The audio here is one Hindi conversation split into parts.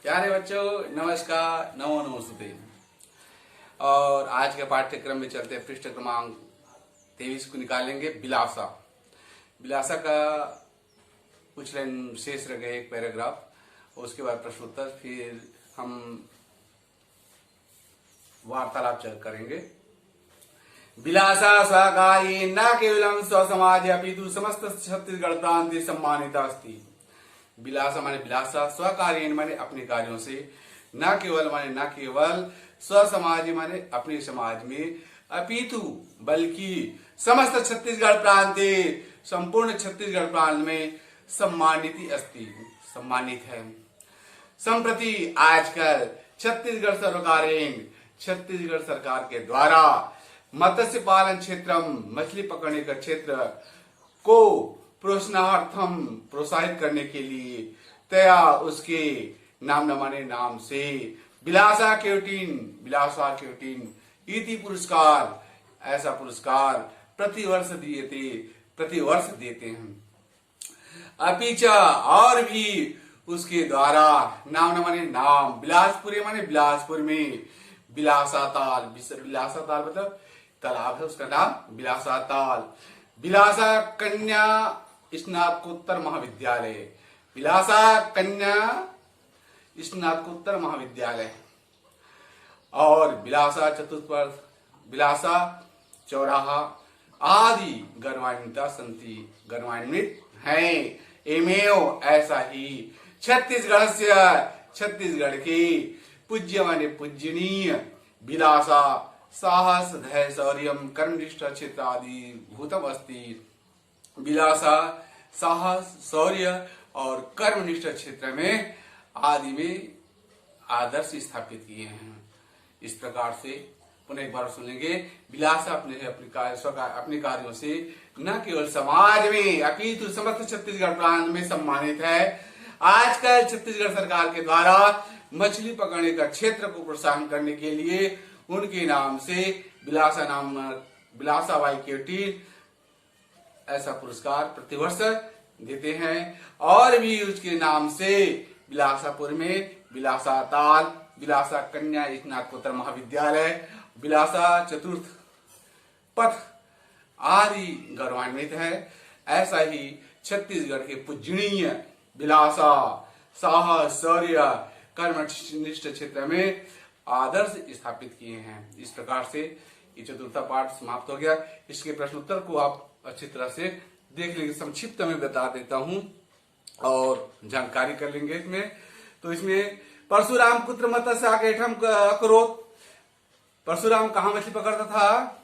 प्यारे बच्चों, नमस्कार, नमो नमस्ते। और आज के पाठ्यक्रम में चलते हैं पृष्ठ क्रमांक 23 को निकालेंगे। विलासा विलासा का कुछ लाइन शेष रह गए, एक पैराग्राफ, उसके बाद प्रश्नोत्तर, फिर हम वार्तालाप करेंगे। विलासा स्वकार्ये न केवलम स्वसमाजे अपितु समस्त छत्तीसगढ़ प्रांते सम्मानिता अस्ति। विलासा माने विलासा, स्वकार्य माने अपने कार्यों से, न केवल माने न केवल, स्वसमाज माने अपने समाज में, अपितु बल्कि समस्त छत्तीसगढ़ प्रांते संपूर्ण छत्तीसगढ़ प्रांत में सम्मानित अस्ति, सम्मानित है। संप्रति आजकल छत्तीसगढ़ सरकारें, छत्तीसगढ़ सरकार के द्वारा मत्स्य पालन क्षेत्र, मछली पकड़ने का क्षेत्र को प्रोत्साहनार्थम, प्रोत्साहित करने के लिए तया उसके नाम न माने नाम से विलासा केवटीन इति पुरस्कार, ऐसा पुरस्कार प्रतिवर्ष देते हैं। अपिचा और भी उसके द्वारा नाम न माने नाम, बिलासपुर माने बिलासपुर में बिलासा ताल, बिलासा ताल मतलब तालाब है, उसका नाम बिलासा ताल। बिलासा कन्या स्नातकोत्तर महाविद्यालय, बिलासा कन्या स्नातकोत्तर महाविद्यालय और बिलासा चतुष्पथ, बिलासा चौराहा आदि गौरवान्वित हैं। एमेव ऐसा ही छत्तीसगढ़ के पूज्य माने पूजनीय विलासा साहस धैर्य शौर्य कर्मनिष्ठ क्षेत्र आदि भूतम अस्ति। विलासा साहस शौर्य और कर्मनिष्ठ क्षेत्र में आदि में आदर्श स्थापित किए हैं। इस प्रकार से पुनः एक बार सुनेंगे। विलासा अपने कार्यों से न केवल समाज में अपितु समस्त छत्तीसगढ़ प्रांत में सम्मानित है। आजकल छत्तीसगढ़ सरकार के द्वारा मछली पकड़ने का क्षेत्र को प्रोत्साहन करने के लिए उनके नाम से विलासा बाई केवटीन ऐसा पुरस्कार प्रतिवर्ष देते हैं। और भी उसके नाम से बिलासापुर में बिलासा ताल, बिलासा कन्या स्नातकोत्तर महाविद्यालय, बिलासा चतुर्थ पथ आदि गौरवान्वित है। ऐसा ही छत्तीसगढ़ के पूजनीय बिलासा साहस शौर्य कर्मनिष्ठ क्षेत्र में आदर्श स्थापित किए हैं। इस प्रकार से ये चतुर्था पाठ समाप्त हो गया। इसके प्रश्नोत्तर को आप अच्छी तरह से देख लेंगे। संक्षिप्त में बता देता हूं और जानकारी कर लेंगे इसमें। तो इसमें परशुराम कुत्र मत्स्य आकेठम करोत। परशुराम कहां मछली पकड़ता था?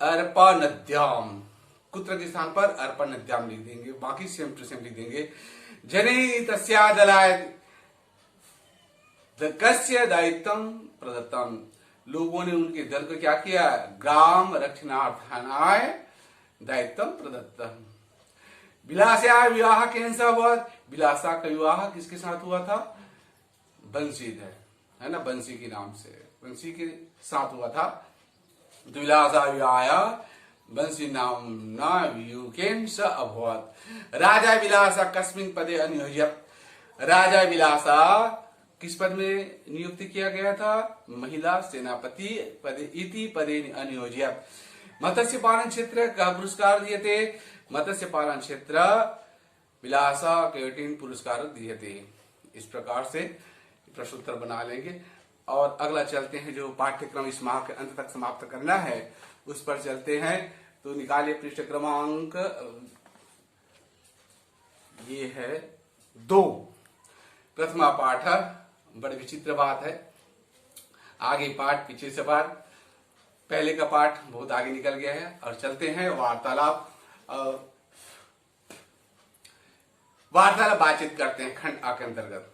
अर्पा नद्याम। कुत्र के स्थान पर अर्पा नद्याम लिख देंगे, बाकी सेम टू सेम लिख देंगे। जने तस्या दलाय कस्य दायित्वम प्रदत्तम। लोगों ने उनके दल को क्या किया? ग्राम रक्षणार्थाय दायित्व प्रदत्तम। विलासा विवाह कैसा हुआ? विलासा का विवाह किसके साथ हुआ था? बंसीधर, है ना, बंसी के नाम से, बंसी के साथ हुआ था। तो विलासा विवाह बंसी नाम न स अभवत। राजा विलासा कस्मिन पदे अनियोज्यत। राजा विलासा किस पद में नियुक्त किया गया था? महिला सेनापति पदे इति पदे अनियोज्यत। मत्स्य पालन क्षेत्र का पुरस्कार दिए थे। मत्स्य पालन क्षेत्र विलासा केवटीन पुरस्कार दिए थे। इस प्रकार से प्रश्नोत्तर बना लेंगे और अगला चलते हैं। जो पाठ्यक्रम इस माह के अंत तक समाप्त करना है उस पर चलते हैं। तो निकालिए पृष्ठ क्रमांक, ये है 2। प्रथमा पाठ बड़ी विचित्र बात है। आगे पाठ पीछे से पाठ, पहले का पाठ बहुत आगे निकल गया है। और चलते हैं वार्तालाप बातचीत करते हैं खंड आ के अंतर्गत।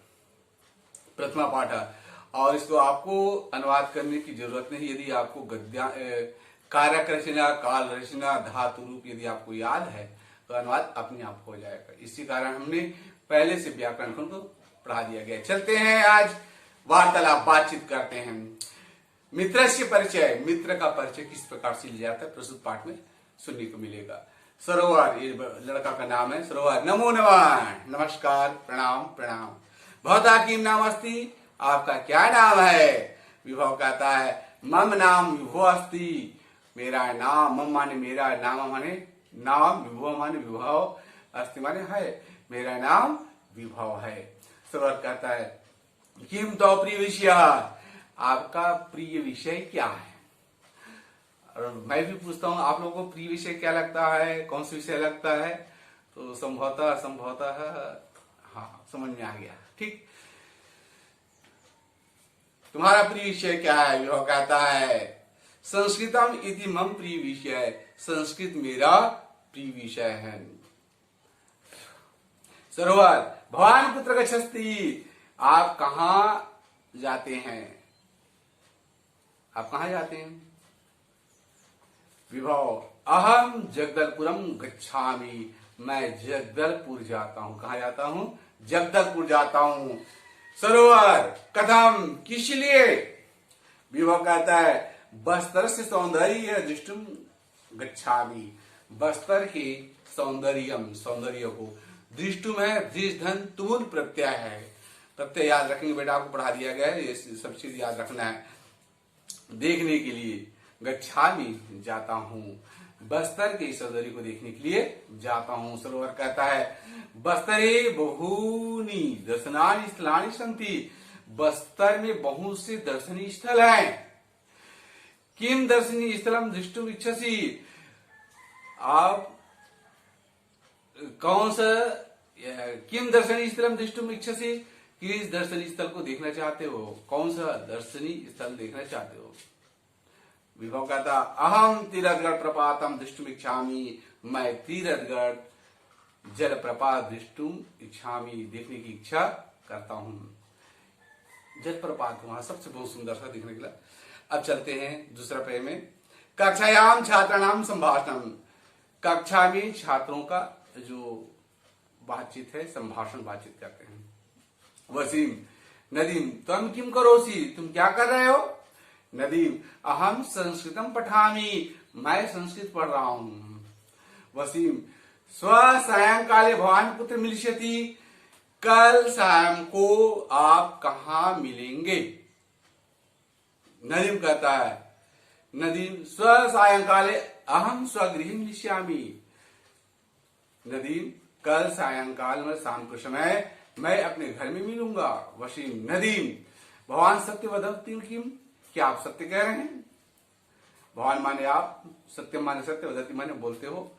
प्रथमा पाठ, और इसको आपको अनुवाद करने की जरूरत नहीं। यदि आपको गद्या कारक रचना, काल रचना, धातु रूप यदि आपको याद है तो अनुवाद अपने आप हो जाएगा। इसी कारण हमने पहले से व्याकरण को पढ़ा दिया गया। चलते हैं आज वार्तालाप, बातचीत करते हैं। मित्र से परिचय, मित्र का परिचय किस प्रकार से लिया जाता है प्रस्तुत पाठ में सुनने को मिलेगा। सरोवर, ये लड़का का नाम है सरोवर। नमो नमः, नमस्कार, प्रणाम प्रणाम। भवता किम नाम अस्ति, आपका क्या नाम है। विभव कहता है मम नाम विभो अस्ति, मेरा नाम, मम माने मेरा, नाम माने नाम, विभव माने विभव, अस्ति माने है, मेरा नाम विभव है। सरोवर कहता है किम तो प्रिय विषय, आपका प्रिय विषय क्या है। और मैं भी पूछता हूँ आप लोगों को प्रिय विषय क्या लगता है, कौन सा विषय लगता है। तो संभवतः हाँ समझ में आ गया। ठीक, तुम्हारा प्रिय विषय क्या है। विभव कहता है संस्कृतम इति मम प्रिय विषय, संस्कृत मेरा प्रिय विषय है। सरोवर भवान कुत्र गच्छति, आप कहां जाते हैं, आप कहां जाते हैं। विभव अहम जगदलपुरम गच्छामि, मैं जगदलपुर जाता हूं। कहां जाता हूं, जगदलपुर जाता हूं। सरोवर कथम, किस लिए। विभव कहता है बस्तर से सौंदर्य दृष्टुम गच्छामि, बस्तर के सौंदर्य को, दृष्टुम है दृष्ट धन तुमुल प्रत्यय है, प्रत्यय याद रखेंगे बेटा, आपको पढ़ा दिया गया है, ये सब चीज याद रखना है। देखने के लिए गच्छामि जाता हूँ, बस्तर के सौंदर्य को देखने के लिए जाता हूँ। सरोवर कहता है बस्तरे बहूनि दर्शनानि स्थलानि सन्ति, बस्तर में बहुत से दर्शनीय स्थल हैं। किम दर्शनीय स्थलम दृष्टुम इच्छसि, आप कौन सा, किम दर्शनीय स्थलम दृष्टुम इच्छसि, किस दर्शनीय स्थल को देखना चाहते हो, कौन सा दर्शनीय स्थल देखना चाहते हो। विभव कहता अहम तीरथगढ़ प्रपातम दृष्टुम इच्छामि, मैं तीरथगढ़ जलप्रपात दृष्टुम इच्छामि, देखने की इच्छा करता हूँ। जलप्रपात वहां सबसे बहुत सुंदर सा देखने के लिए। अब चलते हैं दूसरा पेज में। कक्षायाम छात्राणाम संभाषणम, कक्षा में छात्रों का जो बातचीत है, संभाषण बातचीत करते हैं। वसीम नदीम तुम किम करोसी, तुम क्या कर रहे हो। नदीम अहम संस्कृतम पठामि, मैं संस्कृत पढ़ रहा हूं। वसीम स्व सायंकाले भवान कुत्र मिलिष्यति, कल शाम को आप कहां मिलेंगे। नदीम कहता है नदीम स्व सायंकाले अहम स्वगृह मिलिष्यामि, नदीम कल सायंकाल में शाम के समय मैं अपने घर में मिलूंगा। वसीम नदीम भगवान सत्य वदति किम, क्या आप सत्य कह रहे हैं। भगवान माने आप, सत्य माने सत्य, वदति माने बोलते हो,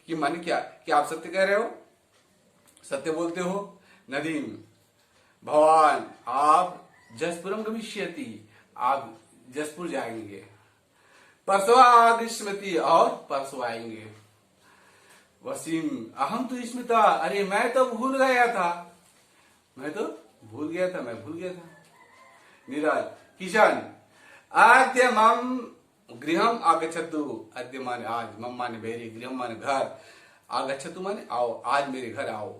कि माने क्या आप सत्य कह रहे हो, सत्य बोलते हो। नदीम भगवान आप जसपुरम गमिष्यति, आप जसपुर जाएंगे। परसों आगमिष्यति, और परसों आएंगे। वसीम अहम तो स्मृता, अरे मैं तो भूल गया था, मैं भूल गया था। नीरज किशन आद्य मम गृहम आगच्छतु, अद्य माने आज, मम माने मेरे, गृहम माने घर, आगच्छतु माने आओ, आज मेरे घर आओ।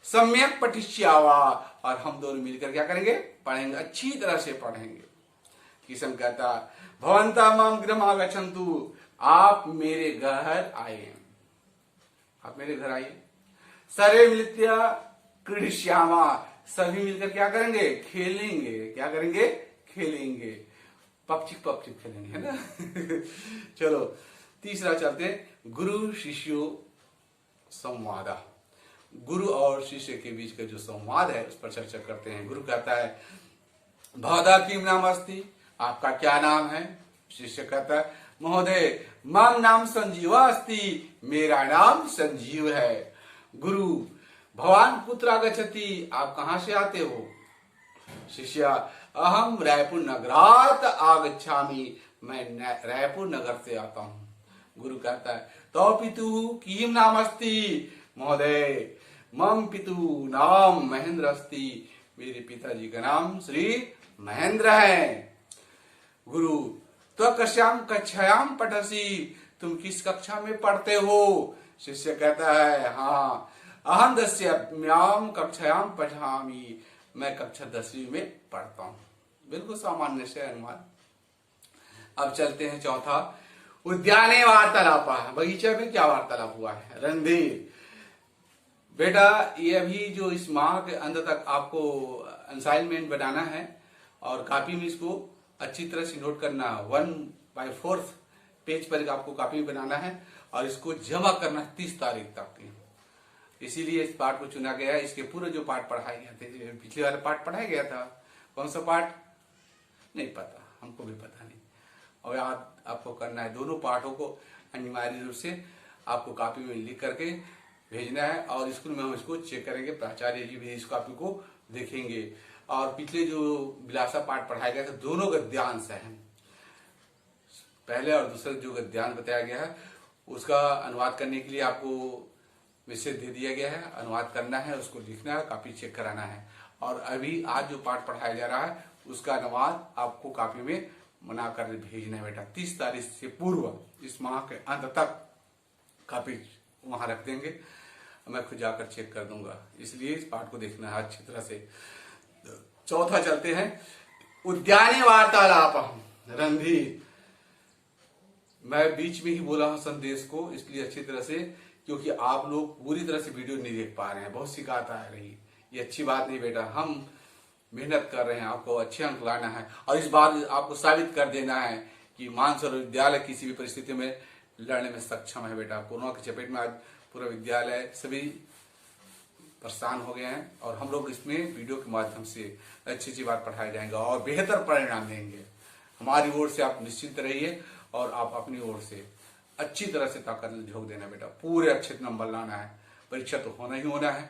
सम्यक पठिष्यावा, और हम दोनों मिलकर क्या करेंगे, पढ़ेंगे, अच्छी तरह से पढ़ेंगे। किशन कहता भवंता मम गृहम आगच्छन्तु, आप मेरे घर आए, आप मेरे घर आइए। सर्वे मिलित्य क्रीडिष्यामा, सभी मिलकर क्या करेंगे, खेलेंगे। क्या करेंगे, खेलेंगे, पपचिक खेलेंगे, है ना। चलो तीसरा चलते हैं, गुरु शिष्यो संवाद, गुरु और शिष्य के बीच का जो संवाद है उस पर चर्चा करते हैं। गुरु कहता है भवता किम नाम अस्ति, आपका क्या नाम है। शिष्य कहता है महोदय मम नाम संजीव अस्ति, मेरा नाम संजीव है। गुरु भवान कुत्र आगच्छति, आप कहां से आते हो। शिष्य अहम रायपुर नगरात आगच्छामि, मैं रायपुर नगर से आता हूं। गुरु कहता है तो पितु किम नाम अस्ति, महोदय मम पितु नाम महेंद्र अस्ति, मेरे पिताजी का नाम श्री महेंद्र है। गुरु तो कक्षायाम पठसी, तुम किस कक्षा में पढ़ते हो। शिष्य कहता है हाँ अहम 10वीं कक्षायाम पठामि, मैं कक्षा 10वीं में पढ़ता हूं। बिल्कुल सामान्य से अनुमान। अब चलते हैं चौथा, उद्याने वार्तालाप, बगीचे में क्या वार्तालाप हुआ है। रणधीर बेटा ये अभी जो इस माह के अंत तक आपको असाइनमेंट बनाना है और कॉपी में इसको अच्छी तरह से नोट करना है। 1/4 पेज पर आपको कॉपी बनाना है और इसको जमा करना 30 तारीख तक की। इसीलिए इस पाठ को चुना गया है। इसके पूरे जो पाठ पढ़ाए गए थे, पिछले वाला पाठ पढ़ाया गया था, कौन सा पाठ नहीं पता, हमको भी पता नहीं। और आपको करना है दोनों पाठों को अनिवार्य रूप से आपको कॉपी में लिख करके भेजना है और स्कूल में हम इसको चेक करेंगे। प्राचार्य जी भी इस कॉपी को देखेंगे। और पिछले जो विलासा पाठ पढ़ाया गया था दोनों गद्यांश है, पहले और दूसरा जो गद्यांश बताया गया है उसका अनुवाद करने के लिए आपको मैसेज दे दिया गया है। अनुवाद करना है, उसको लिखना है, कॉपी चेक कराना है। और अभी आज जो पाठ पढ़ाया जा रहा है उसका अनुवाद आपको कॉपी में बनाकर भेजना है बेटा। 30 तारीख से पूर्व इस माह के अंत तक कॉपी वहां रख देंगे, मैं खुद जाकर चेक कर दूंगा। इसलिए इस पाठ को देखना है अच्छी तरह से। चौथा चलते हैं, उद्याने वार्तालाप रणधीर। मैं बीच में ही बोला हूं संदेश को, इसलिए अच्छी तरह से, क्योंकि आप लोग पूरी तरह से वीडियो नहीं देख पा रहे हैं, बहुत शिकायत आ रही। ये अच्छी बात नहीं बेटा, हम मेहनत कर रहे हैं, आपको अच्छे अंक लाना है और इस बार आपको साबित कर देना है कि मानसरोवर विद्यालय किसी भी परिस्थिति में लड़ने में सक्षम है बेटा। कोरोना की चपेट में आज पूरा विद्यालय सभी परेशान हो गए हैं और हम लोग इसमें वीडियो के माध्यम से अच्छी बात पढ़ाए जाएंगे और बेहतर परिणाम देंगे। हमारी ओर से आप निश्चिंत रहिए और आप अपनी ओर से अच्छी तरह से ताकत झोंक देना बेटा। पूरे अच्छे नंबर लाना है, परीक्षा तो होना ही होना है,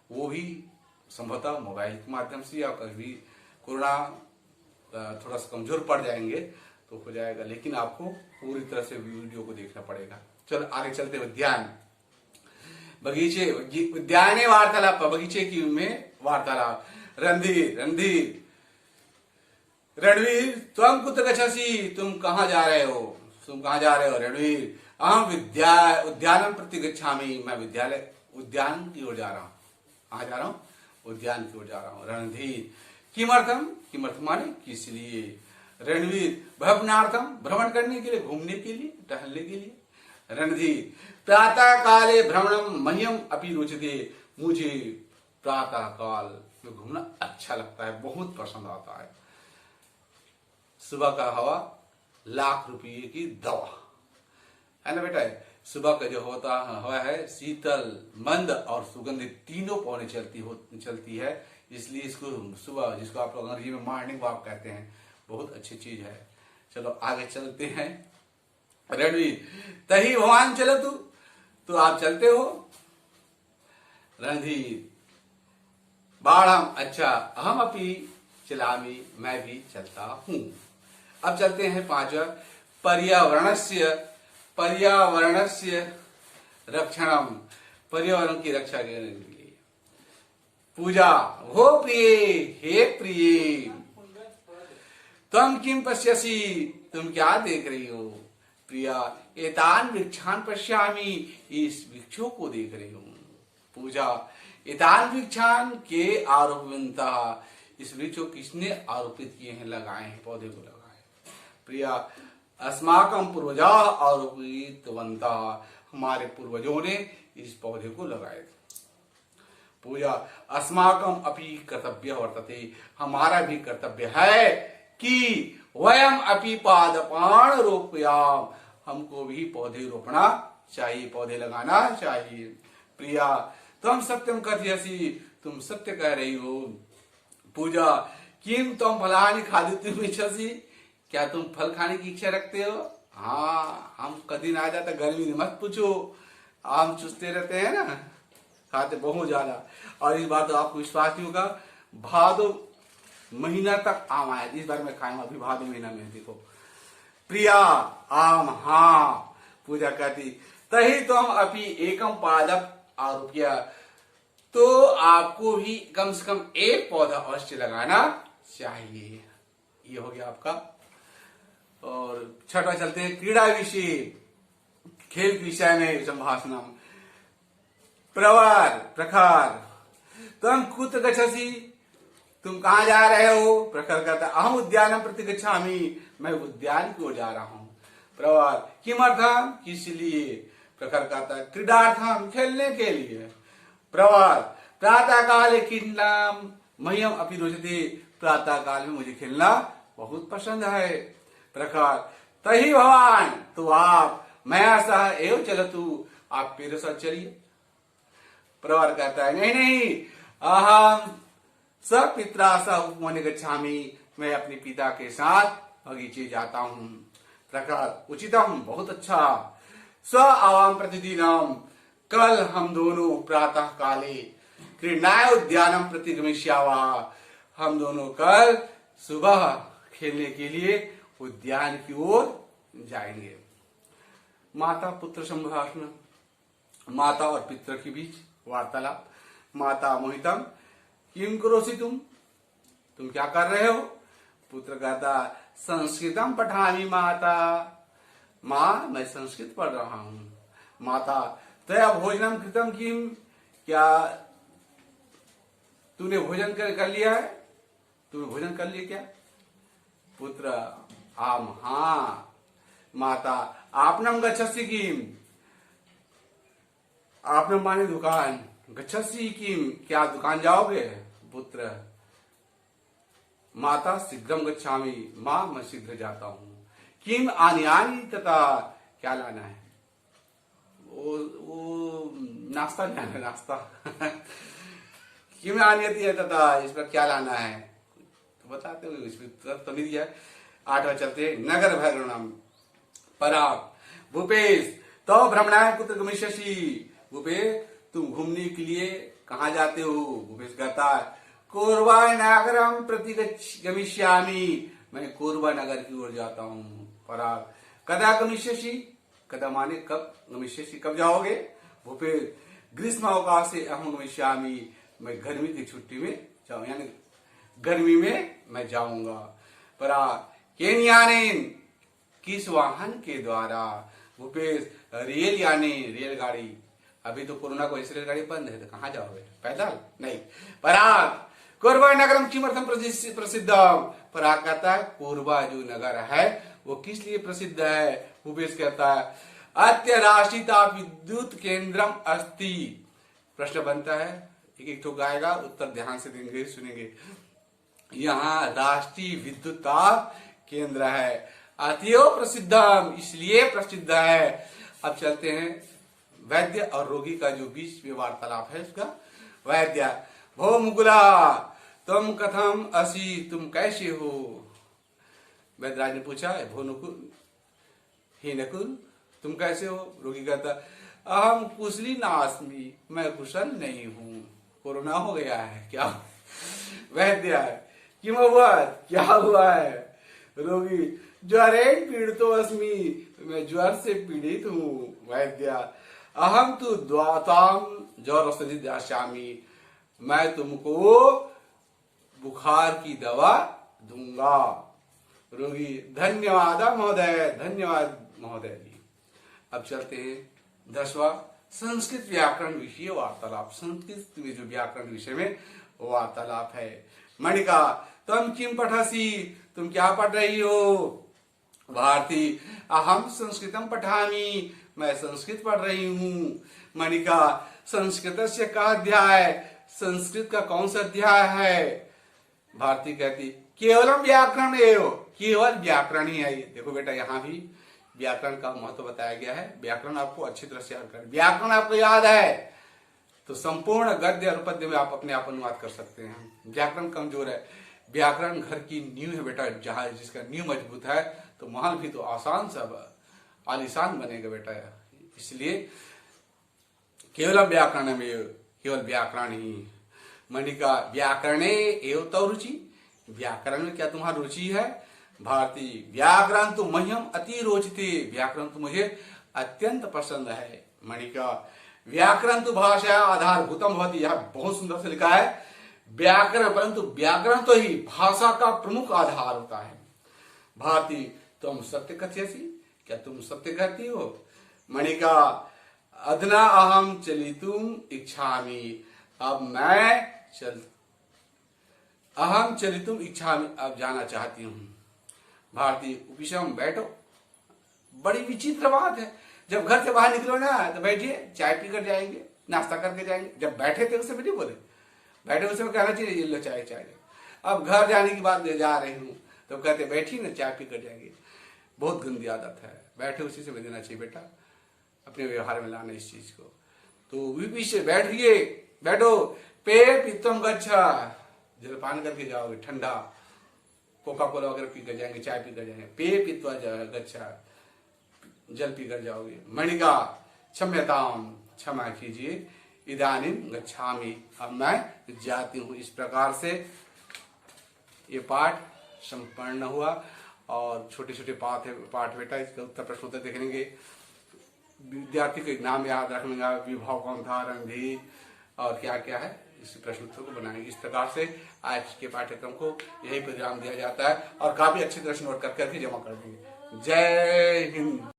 वो भी संभवतः मोबाइल के माध्यम से, या कभी कोरोना थोड़ा सा कमजोर पड़ जाएंगे तो हो जाएगा, लेकिन आपको पूरी तरह से वीडियो को देखना पड़ेगा। चलो आगे चलते हैं। उद्यान बगीचे, उद्याने वार्तालाप, बगीचे की में वार्तालाप। रणधीर रणवीर तुम कुत्र गच्छसि, तुम कहाँ जा रहे हो, तुम कहाँ जा रहे हो रणवीर। अहम उद्यानम प्रति गच्छामि, मैं विद्यालय उद्यान की ओर जा रहा हूँ। कहाँ जा रहा हूँ, उद्यान की ओर जा रहा हूँ। रणधीर किमर्थम, किमर्थम माने किस लिए। रणवीर भ्रमणार्थम, भ्रमण करने के लिए, घूमने के लिए, टहलने के लिए। रणधीर प्रातः काले भ्रमणम मह्यम अपि रुचते, मुझे प्रातः काल में घूमना अच्छा लगता है, बहुत पसंद आता है। सुबह का हवा लाख रुपये की दवा है ना बेटा। सुबह का जो होता हवा है शीतल, मंद और सुगंधित, तीनों पौने चलती है, इसलिए इसको सुबह, जिसको आप लोग अंग्रेजी में मॉर्निंग वॉक कहते हैं, बहुत अच्छी चीज है। चलो आगे चलते हैं। रणवीर तही भगवान चलो तू, तो आप चलते हो। रणधीर बाढ़म, अच्छा अहम अपि चलामी, मैं भी चलता हूं। अब चलते हैं पांचवा, पर्यावरणस्य रक्षणम, पर्यावरण की रक्षा करने के लिए। पूजा हो प्रिय, हे प्रिय तुम किम पश्यसि, तुम क्या देख रही हो। प्रिया एतान वृक्षान पश्यामि, इस वृक्षों को देख रही हूं। पूजा एतान वृक्षान के आरोपिता, इस वृक्षों किसने आरोपित किए हैं, लगाए हैं, पौधे को लगाए। प्रिया अस्माकम पूर्वजा आरोपितवंता, हमारे पूर्वजों ने इस पौधे को लगाए थे। पूजा अस्माकम अपि कर्तव्य वर्तते, हमारा भी कर्तव्य है कि वयम अपि पादपान रोपयाम, हमको भी पौधे रोपना चाहिए, पौधे लगाना चाहिए। प्रिया तुम सत्यम कथयसि, तुम सत्य कह रही हो। पूजा किम तुम फलानि खादितुम इच्छसि, क्या तुम फल खाने की इच्छा रखते हो। हाँ, हम कभी आ जाता गर्मी में मत पूछो, आम चूसते रहते हैं ना, खाते बहुत ज्यादा। और इस बार तो आपको विश्वास नहीं होगा, भादो महीना तक आम आए, इस बार मैं खाऊंगा अभी भादो महीना में, देखो। प्रिया आम, हाँ। पूजा कहती तही तुम अपि एकम पादप आरोप्य, तो आपको भी कम से कम एक पौधा अवश्य लगाना चाहिए। ये हो गया आपका। और छठा चलते हैं, क्रीड़ा विषय, खेल के विषय में संभाषण। प्रखर तुम कुत्र गच्छसि, तुम कहाँ जा रहे हो। प्रखर कहता अहम उद्यानम प्रति गच्छामि, मैं उद्यान की ओर जा रहा हूँ। प्रवर किमर्थम, किस लिए। प्रखर कहता क्रीडार्थम, खेलने के लिए। प्रवास प्रातः काले क्रीडनम मह्यम अपि रोचते, प्रातः काल में मुझे खेलना बहुत पसंद है। प्रकार तही भगवान, तो आप मैं सह एवं चलतु, आप मेरे साथ चलिए। प्रवर कहता है नहीं नहीं, अहम सब पित्रा सह उपवन गच्छामि, मैं अपने पिता के साथ बगीचे जाता हूँ। प्रकार उचितम, बहुत अच्छा। स्व आवाम प्रतिदिनम, कल हम दोनों प्रातः काले क्रीडाय उद्यानम प्रति गमिष्यावा, हम दोनों कल सुबह खेलने के लिए उद्यान की ओर जाएंगे। माता पुत्र संभाषण, माता और पितर के बीच वार्तालाप। माता मोहितम किम करोसि, तुम क्या कर रहे हो? पुत्र कहता संस्कृतम पठामि माता, माँ मैं संस्कृत पढ़ रहा हूँ। माता तया भोजनम कृतम किम, क्या तूने भोजन कर लिया है? तूने भोजन कर लिया क्या? पुत्र आम हाँ। माता आपनम गच्छसि किम, आपने माने दुकान, गच्छसि किम क्या दुकान जाओगे? पुत्र माता शीघ्रम गच्छामि, माँ मैं शीघ्र जाता हूँ। किम आनियानि तथा क्या लाना है? वो नाश्ता लाना है, नाश्ता किम आनियति है तथा, इस पर क्या लाना है? तो बताते हो, इसमें तो नहीं दिया। 8वां चलते नगर भरणम परा भूपेश तो भ्रमणाय कुत्र गमिष्यसि, भूपेश तुम घूमने के लिए कहाँ जाते हो? भूपेश कहता है कोरबा नगरम प्रति गमिष्यामि, मैं कोरबा नगर की ओर जाता हूँ। पराग कदा गमिष्यसि, कदा माने कब, गमिष्यसि कब जाओगे? भूपेश ग्रीष्म अवकाशे अहम गमिष्यामि, मैं गर्मी की छुट्टी में जाऊँ, यानी गर्मी में मैं जाऊंगा। पराग केन्यानेन किस वाहन के द्वारा? भूपेश रेल यानी रेलगाड़ी, अभी तो कोरोना को ऐसी रेलगाड़ी बंद है तो कहाँ जाओगे? पैदल नहीं। पराग कोरबा नगरम किमर्थम प्रसिद्धम, पराग कहता है कोरबा जो नगर है वो किस लिए प्रसिद्ध है? भूपेश कहता है अत्य राष्ट्रीय ताप विद्युत केंद्रम अस्ति। प्रश्न बनता है, एक एक ठोक आएगा, उत्तर ध्यान से देंगे, सुनेंगे। यहाँ राष्ट्रीय विद्युत ताप केंद्र है, अतियो प्रसिद्धम, इसलिए प्रसिद्ध है। अब चलते हैं वैद्य और रोगी का जो बीच में वार्तालाप है उसका। वैद्य भो मुकुला तुम कथम असि, तुम कैसे हो? वैद्यराज ने पूछा भो नकुल, हे नकुल तुम कैसे हो? रोगी कहता अहम कुशली नास्मि, मैं कुशल नहीं हूँ, कोरोना हो गया है क्या? वैद्य किम हुआ, क्या हुआ है? रोगी ज्वरेण पीड़ितो अस्मि, मैं ज्वर से पीड़ित हूँ। वैद्य अहम तु द्वाताम ज्वर औषधि दास्यामि, मैं तुमको बुखार की दवा दूंगा। रोगी धन्यवाद महोदय, धन्यवाद महोदय जी। अब चलते हैं 10वां संस्कृत व्याकरण विषय वार्तालाप। संस्कृत में जो व्याकरण विषय में वार्तालाप है। मणिका तुम किम पठसी, तुम क्या पढ़ रही हो? भारती अहम संस्कृतम पठामि, मैं संस्कृत पढ़ रही हूँ। मणिका संस्कृत से का अध्याय, संस्कृत का कौन सा अध्याय है? भारती कहती केवलम व्याकरण एव, केवल व्याकरण ही है। देखो बेटा यहाँ भी व्याकरण का महत्व बताया गया है। व्याकरण आपको अच्छी तरह से याद करना, व्याकरण आपको याद है तो संपूर्ण गद्य और पद्य में आप अपने आप अनुवाद कर सकते हैं। व्याकरण कमजोर है, व्याकरण घर की नींव है बेटा, जहां जिसका नींव मजबूत है तो महल भी तो आसान सब आलिशान बनेगा बेटा। इसलिए केवल व्याकरण में, केवल व्याकरण ही। मणिका व्याकरणे एव तो रुचि, व्याकरण में क्या तुम्हारी रुचि है? भारती व्याकरण तो मह्यम अति रोचते, व्याकरण तो मुझे अत्यंत पसंद है। मणिका व्याकरण तो भाषा आधारभूतम भवति, यह बहुत सुंदर से लिखा है व्याकरण, परंतु व्याकरण तो ही भाषा का प्रमुख आधार होता है। भारती तुम सत्य कथयसि, क्या तुम सत्य कहती हो? मणिका अधना अहम चलितुम इच्छामि, अब मैं अहम चलितुम इच्छामि, अब जाना चाहती हूँ। भारती उपविशम, बैठो। बड़ी विचित्र बात है, जब घर से बाहर निकलो ना तो बैठिए, चाय पीकर जाएंगे। नाश्ता करके जाएंगे। जब बैठे थे उस समय नहीं बोले, बैठे उस समय कहना चाहिए ये लो चाय चाय। अब घर जाने की बात जा रही हूँ तो कहते बैठी ना चाय पी कर जाएंगे। बहुत गंदी आदत है, बैठे उसी समय देना चाहिए बेटा, अपने व्यवहार में लाना इस चीज को। तो विपीछे बैठिए, बैठो, पे पीतम गच्छा, जलपान करके जाओगे, ठंडा कोका कोला वगैरह पी कर जाएंगे, चाय पी कर जाएंगे। पे पीतवा गच्छा, जल पी कर जाओगे। मणिका क्षम्यताम, क्षमा कीजिए, इदानीम गच्छामि, अब मैं जाती हूँ। इस प्रकार से ये पाठ संपन्न हुआ। और छोटे छोटे पाठ बेटा, इसका उत्तर प्रश्न उत्तर देखेंगे। विद्यार्थी को नाम याद रखना, विभव कौन था, रणधीर और क्या क्या है, इस प्रश्न उत्तर को बनाएंगे। इस प्रकार से आज के पाठ्यक्रम को यही परिणाम दिया जाता है और काफी अच्छी तरह से नोट करके जमा कर देंगे। जय हिंद।